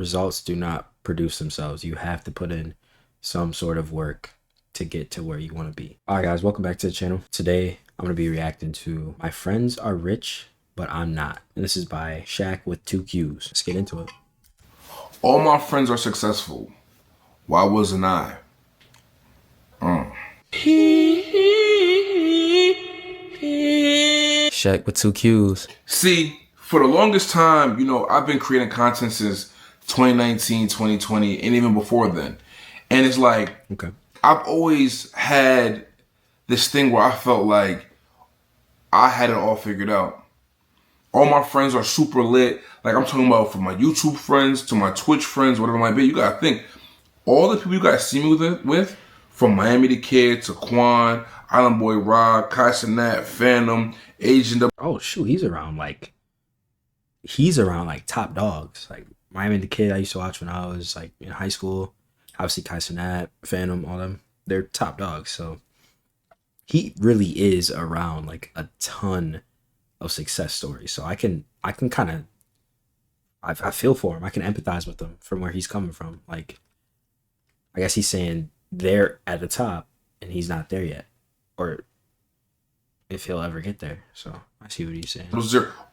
results do not produce themselves. You have to put in some sort of work to get to where you want to be. All right, guys, welcome back to the channel. Today, I'm going to be reacting to My Friends Are Rich, But I'm Not. And this is by Shaq with 2 Qs. Let's get into it. All my friends are successful. Why wasn't I? Shaq with 2 Qs. See, for the longest time, I've been creating content since 2019, 2020, and even before then. And it's like, Okay. I've always had this thing where I felt like I had it all figured out. All my friends are super lit. Like, I'm talking about from my YouTube friends to my Twitch friends, whatever it might be. You gotta think, all the people you guys see me with from Miami the Kid to Quan, Island Boy Rod, Kai Cenat, Phantom, Agent. Oh, shoot. He's around like top dogs. Like Miami the Kid I used to watch when I was like in high school. Obviously Kai Cenat, Phantom, all them. They're top dogs. So he really is around like a ton of success stories. So I can kind of, I feel for him. I can empathize with him from where he's coming from. Like, I guess he's saying they're at the top and he's not there yet, or if he'll ever get there. So I see what he's saying.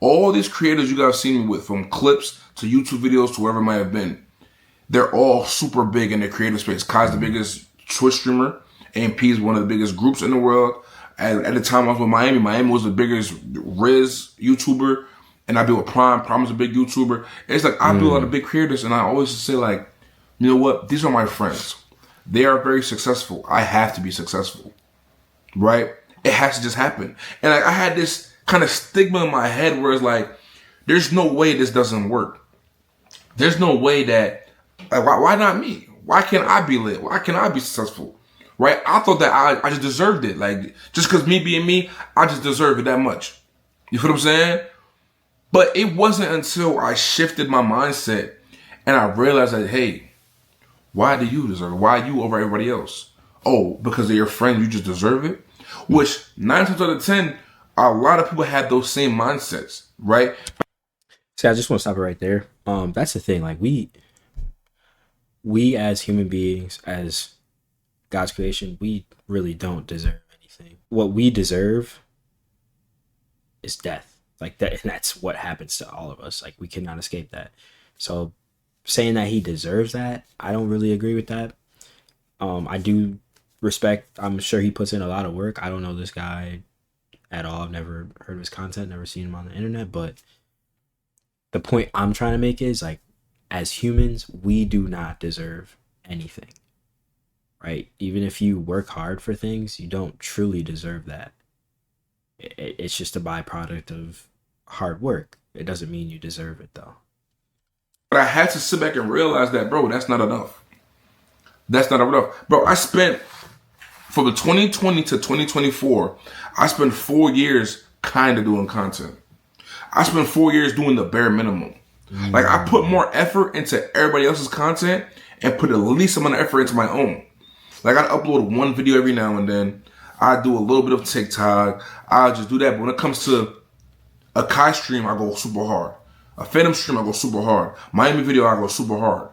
All these creators you guys seen me with, from clips to YouTube videos to wherever it might have been, they're all super big in their creative space. Kai's the biggest Twitch streamer. AMP is one of the biggest groups in the world. At the time I was with Miami, Miami was the biggest Riz YouTuber, and I be with Prime. Prime is a big YouTuber. It's like, I do a lot of big creators, and I always say, like, you know what? These are my friends. They are very successful. I have to be successful, right? It has to just happen. And like, I had this kind of stigma in my head where it's like, there's no way this doesn't work. There's no way that, like, why not me? Why can't I be lit? Why can't I be successful? Right? I thought that I just deserved it. Like, just because me being me, I just deserve it that much. You feel what I'm saying? But it wasn't until I shifted my mindset and I realized that, hey, why do you deserve it? Why you over everybody else? Oh, because they're your friend, you just deserve it? Which 9 times out of 10, a lot of people had those same mindsets, right? See, I just want to stop it right there. That's the thing. Like, we as human beings, as God's creation, we really don't deserve anything. What we deserve is death. Like that, and that's what happens to all of us. Like, we cannot escape that. So saying that he deserves that, I don't really agree with that. I do respect, I'm sure he puts in a lot of work. I don't know this guy at all. I've never heard of his content, never seen him on the internet, but the point I'm trying to make is, like, as humans, we do not deserve anything. Right? Even if you work hard for things, you don't truly deserve that. It's just a byproduct of hard work. It doesn't mean you deserve it, though. But I had to sit back and realize that, bro, that's not enough. That's not enough. Bro, I spent, from the 2020 to 2024, I spent 4 years kind of doing content. I spent 4 years doing the bare minimum. Like, I put more effort into everybody else's content and put the least amount of effort into my own. Like, I upload one video every now and then. I do a little bit of TikTok. I just do that. But when it comes to a Kai stream, I go super hard. A Phantom stream, I go super hard. Miami video, I go super hard.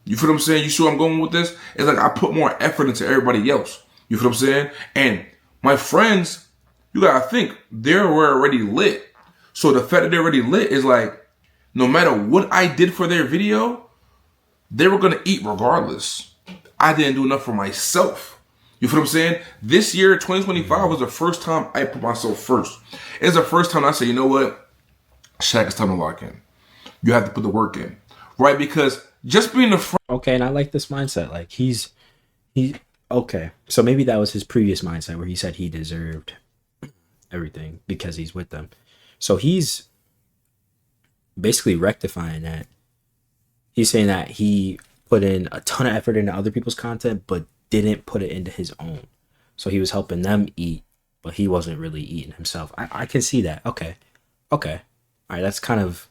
You feel what I'm saying? You see where I'm going with this? It's like I put more effort into everybody else. You feel what I'm saying? And my friends, you gotta think, they were already lit. So the fact that they're already lit is like, no matter what I did for their video, they were gonna eat regardless. I didn't do enough for myself. You feel what I'm saying? This year, 2025, was the first time I put myself first. It's the first time I say, you know what? Shaq, it's time to lock in. You have to put the work in. Right? Because just being the front. Okay, and I like this mindset. Like, he okay. So maybe that was his previous mindset where he said he deserved everything because he's with them. So he's basically rectifying that. He's saying that he put in a ton of effort into other people's content, but didn't put it into his own. So he was helping them eat, but he wasn't really eating himself. I can see that. Okay. All right, that's kind of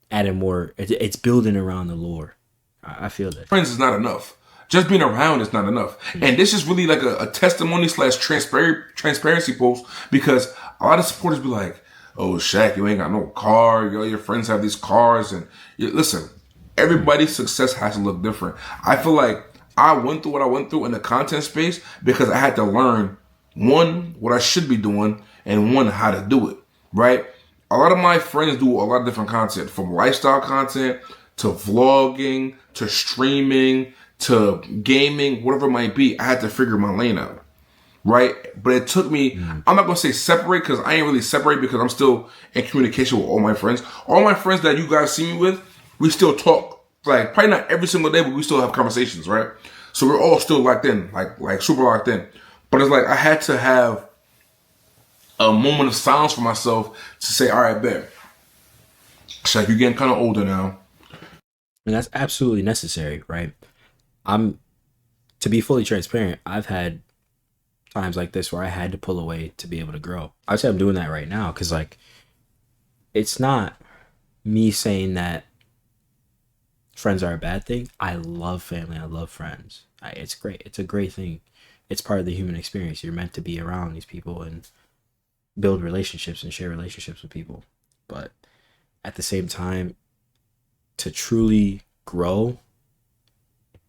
adding more. It's building around the lore. I feel that. Friends is not enough. Just being around is not enough. And this is really like a testimony / transparency post, because a lot of supporters be like, oh, Shaq, you ain't got no car. Your friends have these cars. And listen, Everybody's success has to look different. I feel like I went through what I went through in the content space because I had to learn, one, what I should be doing, and one, how to do it, right? A lot of my friends do a lot of different content, from lifestyle content to vlogging to streaming to gaming, whatever it might be. I had to figure my lane out, right? But it took me, I'm not going to say separate, because I ain't really separate, because I'm still in communication with all my friends. All my friends that you guys see me with, we still talk, like probably not every single day, but we still have conversations, right? So we're all still locked in, like super locked in. But it's like I had to have a moment of silence for myself to say, all right, bet. It's like, you're getting kind of older now. And that's absolutely necessary, right? To be fully transparent, I've had times like this where I had to pull away to be able to grow. I would say I'm doing that right now, because like, it's not me saying that friends are a bad thing. I love family. I love friends. It's great. It's a great thing. It's part of the human experience. You're meant to be around these people and build relationships and share relationships with people. But at the same time, to truly grow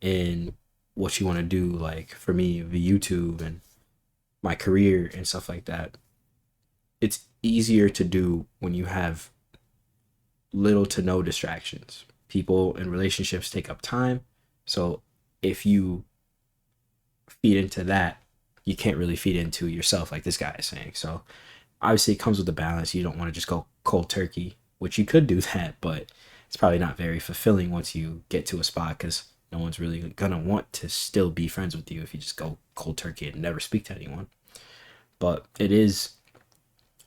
in what you want to do, like for me, the YouTube and my career and stuff like that, it's easier to do when you have little to no distractions. People and relationships take up time. So if you feed into that, you can't really feed into yourself, like this guy is saying. So obviously it comes with a balance. You don't want to just go cold turkey, which you could do that, but it's probably not very fulfilling once you get to a spot, because no one's really gonna want to still be friends with you if you just go cold turkey and never speak to anyone. But it is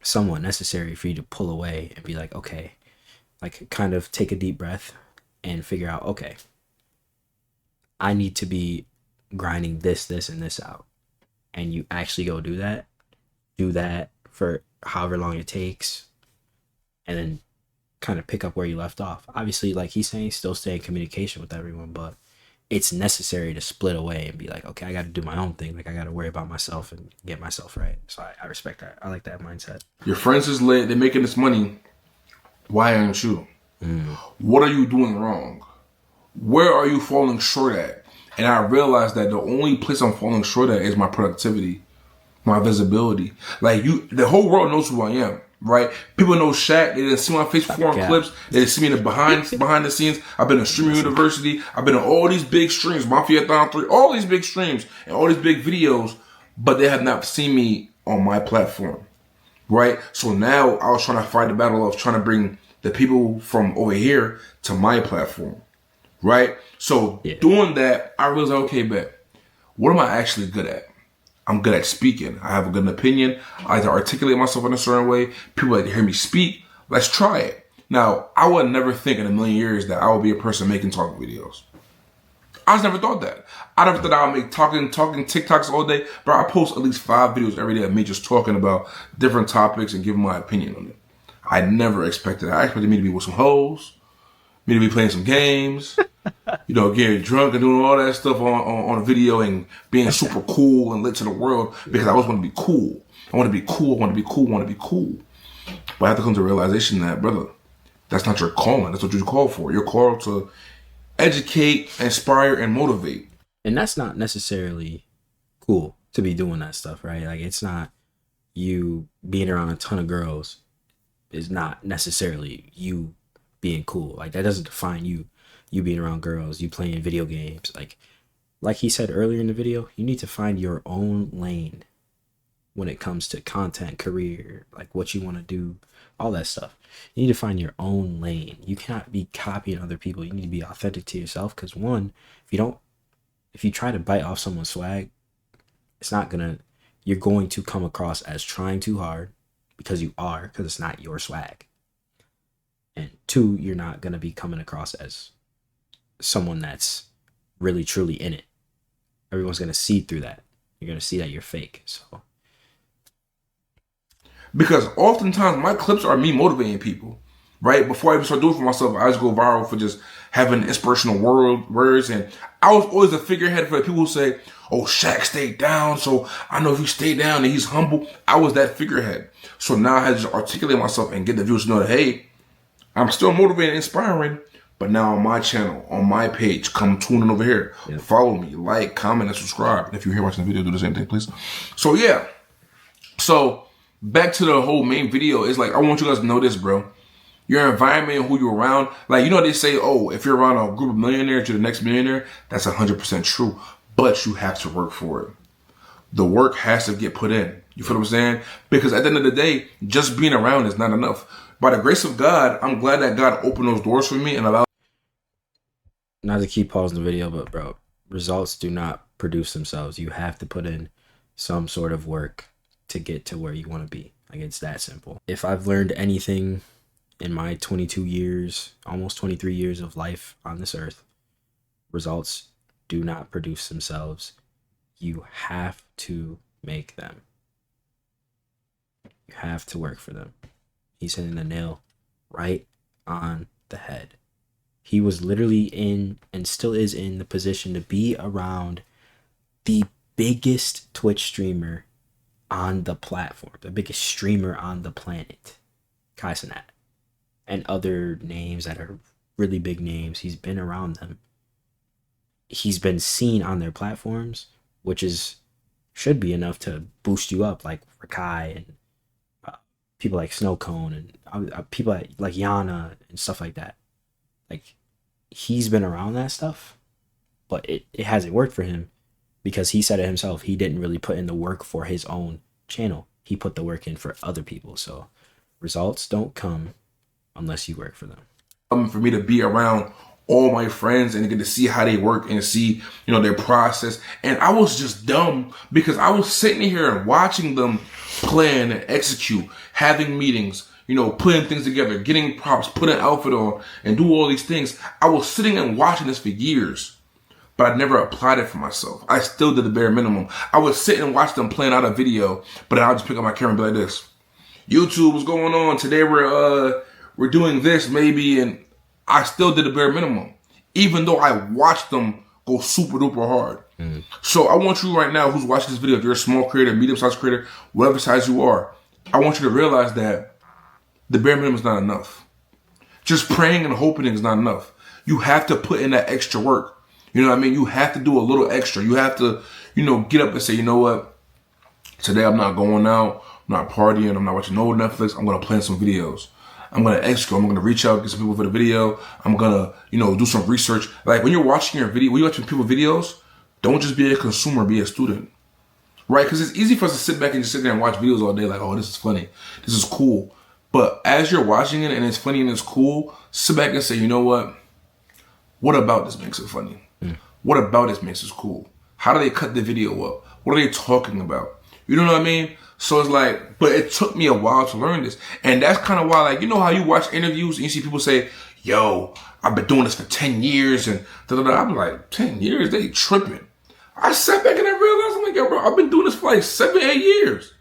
somewhat necessary for you to pull away and be like, okay, like kind of take a deep breath and figure out, okay, I need to be grinding this, and this out. And you actually go do that for however long it takes, and then kind of pick up where you left off. Obviously, like he's saying, still stay in communication with everyone, but it's necessary to split away and be like, okay, I got to do my own thing. Like, I got to worry about myself and get myself right. So I respect that. I like that mindset. Your friends is lit. They're making this money. Why aren't you? What are you doing wrong? Where are you falling short at? And I realized that the only place I'm falling short at is my productivity, my visibility. Like, the whole world knows who I am, right? People know Shaq. They didn't see my face before on clips. They didn't see me in the behind the scenes. I've been in Streaming University. I've been in all these big streams, Mafia-thon 3, all these big streams and all these big videos, but they have not seen me on my platform, right? So now I was trying to fight the battle of trying to bring the people from over here to my platform, right? So doing that, I realized, okay, bet, what am I actually good at? I'm good at speaking. I have a good opinion. I like to articulate myself in a certain way. People like to hear me speak. Let's try it. Now, I would never think in a million years that I would be a person making talk videos. I just never thought that. I never thought I would make talking TikToks all day, but I post at least 5 videos every day of me just talking about different topics and giving my opinion on it. I never expected that. I expected me to be with some hoes, me to be playing some games, getting drunk and doing all that stuff on a video and being super cool and lit to the world, because I always want to be cool. I want to be cool. I want to be cool. I want to be cool. But I have to come to the realization that, brother, that's not your calling. That's what you're called for. You're called to educate, inspire, and motivate. And that's not necessarily cool to be doing that stuff, right? Like, it's not you being around a ton of girls is not necessarily you being cool. Like, that doesn't define you. You being around girls, you playing video games. Like he said earlier in the video, you need to find your own lane when it comes to content, career, like what you want to do, all that stuff. You need to find your own lane. You cannot be copying other people. You need to be authentic to yourself, because one, if you try to bite off someone's swag, you're going to come across as trying too hard, because it's not your swag. And two, you're not going to be coming across as someone that's really truly in it. Everyone's going to see through that. You're going to see that you're fake. So, because oftentimes my clips are me motivating people, right? Before I even start doing it for myself, I just go viral for just having inspirational words. And I was always a figurehead for the people who say, oh, Shaq stayed down, so I know if he stayed down and he's humble. I was that figurehead. So now I had to just articulate myself and get the viewers to know that, hey, I'm still motivated and inspiring, But now on my channel, on my page, come tune in over here. Yep. Follow me, like, comment, and subscribe. And if you're here watching the video, do the same thing, please. So yeah. So back to the whole main video is like, I want you guys to know this, bro. Your environment and who you're around. Like, you know, they say, oh, if you're around a group of millionaires, you're the next millionaire. That's 100% true. But you have to work for it. The work has to get put in. You feel what I'm saying? Because at the end of the day, just being around is not enough. By the grace of God, I'm glad that God opened those doors for me and allowed. Not to keep pausing the video, but bro, results do not produce themselves. You have to put in some sort of work to get to where you want to be. Like, it's that simple. If I've learned anything in my 22 years, almost 23 years of life on this earth, results do not produce themselves. You have to make them. You have to work for them. He's hitting the nail right on the head. He was literally in, and still is in, the position to be around the biggest Twitch streamer on the platform, the biggest streamer on the planet, Kai Cenat, and other names that are really big names. He's been around them. He's been seen on their platforms, which should be enough to boost you up, like Rakai and people like Snowcone and people like Yana and stuff like that. Like, he's been around that stuff, but it hasn't worked for him because he said it himself. He didn't really put in the work for his own channel. He put the work in for other people. So results don't come unless you work for them. For me to be around all my friends and get to see how they work and see, you know, their process. And I was just dumb because I was sitting here and watching them plan and execute, having meetings, you know, putting things together, getting props, putting an outfit on, and do all these things. I was sitting and watching this for years, but I never applied it for myself. I still did the bare minimum. I would sit and watch them plan out a video, but I'll just pick up my camera and be like this. YouTube, what's going on? Today we're doing this maybe, and I still did the bare minimum, even though I watched them go super duper hard. So I want you right now who's watching this video, if you're a small creator, medium-sized creator, whatever size you are, I want you to realize that the bare minimum is not enough. Just praying and hoping is not enough. You have to put in that extra work. You know what I mean? You have to do a little extra. You have to, you know, get up and say, you know what? Today I'm not going out. I'm not partying. I'm not watching no Netflix. I'm going to plan some videos. I'm going to execute. I'm going to reach out, get some people for the video. I'm going to, you know, do some research. Like, when you're watching your video, when you're watching people videos, don't just be a consumer, be a student. Right? Because it's easy for us to sit back and just sit there and watch videos all day like, oh, this is funny. This is cool. But as you're watching it and it's funny and it's cool, sit back and say, you know what? What about this makes it funny? What about this makes it cool? How do they cut the video up? What are they talking about? You know what I mean? So it's like, but it took me a while to learn this. And that's kind of why, like, you know how you watch interviews and you see people say, yo, I've been doing this for 10 years and da-da-da. I'm like, 10 years? They tripping. I sat back and I realized, I'm like, yo, bro, I've been doing this for like 7, 8 years.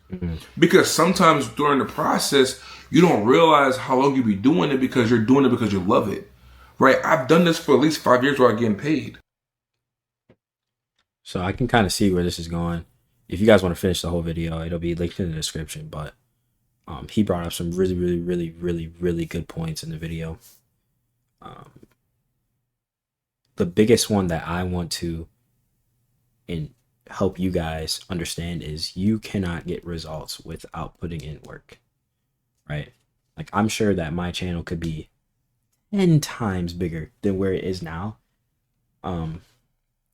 Because sometimes during the process, you don't realize how long you be doing it because you're doing it because you love it. Right? I've done this for at least 5 years without getting paid. So I can kind of see where this is going. If you guys want to finish the whole video, it'll be linked in the description. But he brought up some really good points in the video. The biggest one that I want to help you guys understand is you cannot get results without putting in work. Right? Like, I'm sure that my channel could be 10 times bigger than where it is now.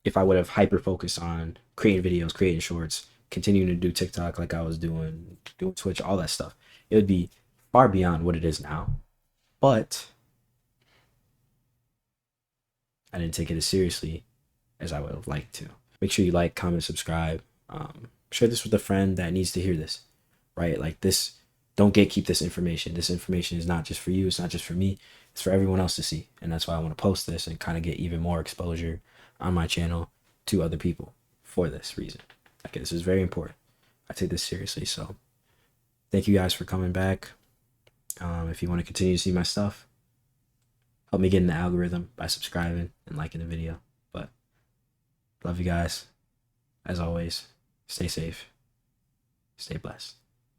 If I would have hyper focused on creating videos, creating shorts, continuing to do TikTok like I was doing Twitch, all that stuff, it would be far beyond what it is now. But I didn't take it as seriously as I would have liked to. Make sure you like, comment, subscribe. Share this with a friend that needs to hear this, right? Like, this, don't gatekeep this information. This information is not just for you. It's not just for me. It's for everyone else to see. And that's why I want to post this and kind of get even more exposure on my channel to other people for this reason. Okay, this is very important. I take this seriously. So thank you guys for coming back. If you want to continue to see my stuff, help me get in the algorithm by subscribing and liking the video. But love you guys. As always, stay safe. Stay blessed.